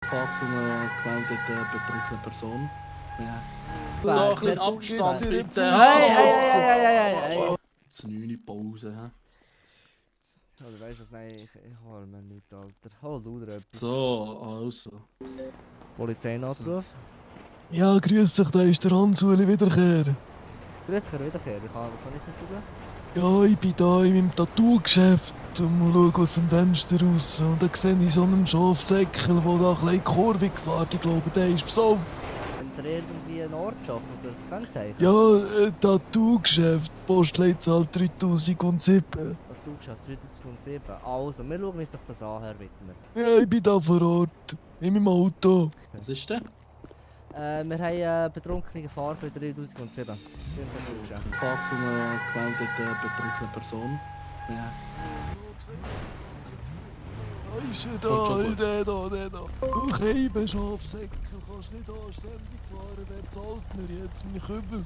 Fahrt zu einer gemeldeten betrunkenen Person. Ja. So, ein bisschen Abstand bitte. Hey. Jetzt 9 Uhr Pause. Ja. Oder weißt du was? Nein, ich hol mir nicht, Alter. Hol du dir etwas. So, also. Polizeinatruf. Ja, grüß dich, da ist der Hans-Uli Wiederkehr. Grüß dich, Wiederkehr. Was kann ich für Sie tun? Ja, ich bin da in meinem Tattoo-Geschäft und schaue aus dem Fenster raus. Und da sehe ich so einen Schafsäckel, der da ein bisschen in die Kurve gefahren. Ich glaube, der ist besoffen. Wenn ihr irgendwie einen Ort schafft oder das Kennzeichen? Ja, Tattoo-Geschäft, Postleitzahl 3007. Tattoo-Geschäft 3007. Also, wir schauen uns doch das an, Herr Wittmer. Ja, ich bin da vor Ort. In meinem Auto. Was ist denn? Wir haben einen betrunkenen Fahrer bei 3007. Fahrt zu einer gemeldeten betrunkenen Person. Ja. Da ist er Kommt schon da, gut. der da. Du Scheiben, Schafsäckel, kannst nicht anständig fahren. Wer zahlt mir jetzt meine Kübel?